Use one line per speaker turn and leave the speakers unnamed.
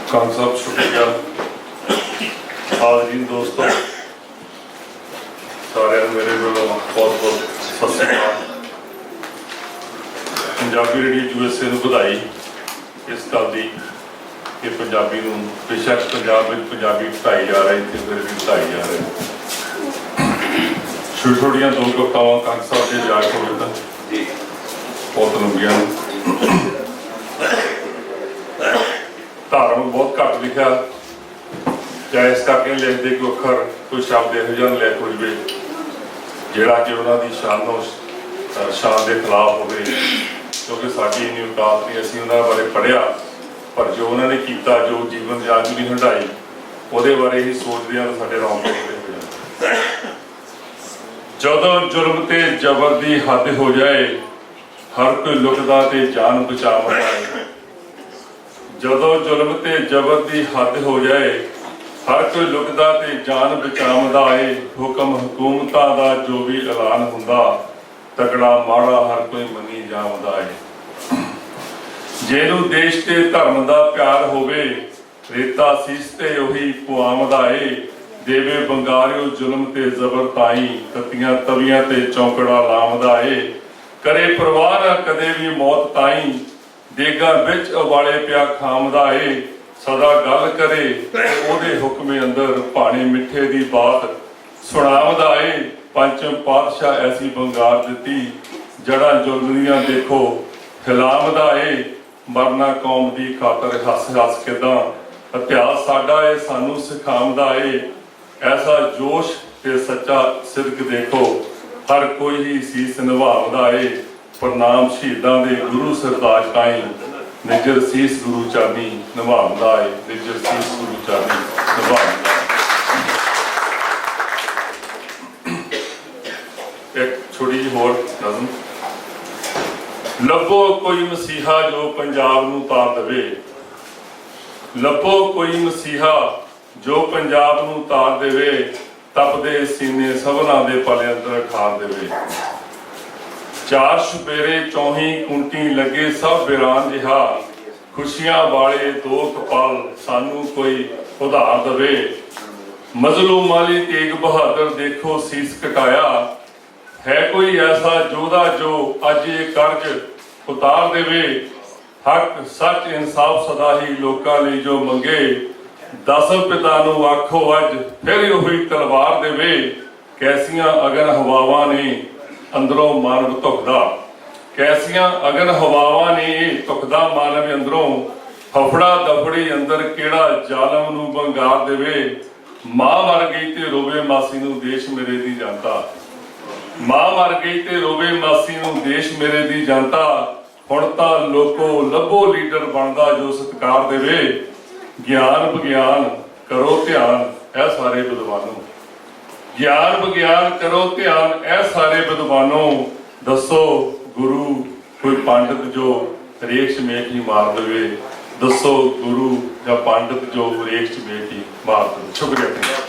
खान साहब शुक्रिया। हाज़रीन दोस्तों, सारे मेरे वालों बहुत बहुत सत श्री अकाल। पंजाबी रेडियो USA ਨੂੰ ਵਧਾਈ इस गल की कि पंजाबी ਨੂੰ बेशक पंजाब में पंजाबी घटाई जा रही थी, फिर भी घटाई जा रही। छोटियां दो कवितावां कंग साहब के याद होवे तां बहुत लंबियां धार्मिक बहुत घट लिखा या इस करके लिखते कि अखर कोई शब्द यहो जिहा लिख हो जाए जिहड़ा कि उन्हां दी शान के खिलाफ होवे, क्योंकि साडी इन्नी औकात नहीं। असीं उन्हां बारे पढ़िया, पर जो उन्होंने किया, जो जीवन की आगू नहीं हंडाई, वो बारे ही सोचते हैं तो साढ़े रोंगटे खड़े हो जाते। जदों जुल्म ते जबर की हद हो जाए, हर कोई लुकदा ते जान बचावदा है। जदों जुल्म ते जबर की हद हो जाए, हर कोई लुकदा ते जान बचावदा है। हुक्म हुकूमतां दा जो भी ऐलान हुंदा, तगड़ा माड़ा हर कोई मनी जावदा है। जेनू देश ते धर्म दा प्यार होवे, रेता सीस ते उही पुआवदा है। देवे बंगारियो जुल्म ते जबर ताई, ततियां तवियां ते चौंकड़ा लावदा है। करे परवाह ना कदे भी मौत ताई, देगा विच उबाले प्या खामदा है। सदा गल करे ओदे हुक्मे अंदर, भाणे मिठे दी बात सुणावदा है। पंचम पातशाह ऐसी बंगार दिती, जड़ा जुल्म दियां देखो हिलावदा है। मरना कौम की खातर हस हस किदां, इतिहास साडा है सानू सिखावदा है। ऐसा जोश ते सच्चा सिदक देखो, हर कोई ही सीस निभावदा है। प्रणाम शहीदां दे गुरु सरताज ताईं, निजर सीस गुरु चानी निभावदा है। निजर सीस गुरु चानी निभावदा। एक छोटी जी होर नज़म। ਲੱਭੋ ਕੋਈ ਮਸੀਹਾ ਜੋ ਪੰਜਾਬ ਨੂੰ ਤਾਰ ਦੇਵੇ। ਲੱਭੋ ਕੋਈ ਮਸੀਹਾ ਜੋ ਪੰਜਾਬ ਨੂੰ ਤਾਰ ਦੇਵੇ, ਤਪਦੇ ਸੀਨੇ ਸਭਨਾਂ ਦੇ ਪਲੇ ਅੰਦਰ ਠਾਰ ਦੇਵੇ। ਚਾਰ ਛੁਪੇਰੇ ਚੌਹੀ ਕੁੰਟੀ ਲੱਗੇ ਸਭ ਬਿਰਾਨ ਜਿਹਾ, ਖੁਸ਼ੀਆਂ ਵਾਲੇ ਦੋ ਕਪਲ ਸਾਨੂੰ ਕੋਈ ਉਧਾਰ ਦੇਵੇ। ਮਜ਼ਲੂਮਾਂ ਲਈ ਤੇਗ ਬਹਾਦਰ ਦੇਖੋ ਸੀਸ ਕਟਾਇਆ, है कोई ऐसा जोधा जो अज ये कर्ज उतार देवे। हक सच इंसाफ सदा ही लोकां लई जो मंगे, दस पिता नूं आखो अज फिर उही तलवार देवे। कैसियां अगन हवावां ने अंदरों मानव धुखदा, कैसियां अगन हवावां ने धुखदा मानव अंदरों। फफड़ा दफड़ी अंदर केड़ा जालम नूं बंगार देवे। मां मर गई ते रोवे मासी नूं देश मेरे दी जानता। मां मर गई ते रोवे मासी नूं देश मेरे दी जानता। हुण तां लोको लभो लीडर बनदा जो सत्कार देवे। ज्ञान विज्ञान करो ध्यान ऐ सारे विद्वानों, ज्ञान विज्ञान करो ध्यान ऐ सारे विद्वानों। दसो गुरु कोई पंडित जो हरेक चमेट ही मार देवे। दसो गुरु या पंडित जो हरेक चमेट ही मार देवे। शुक्रिया।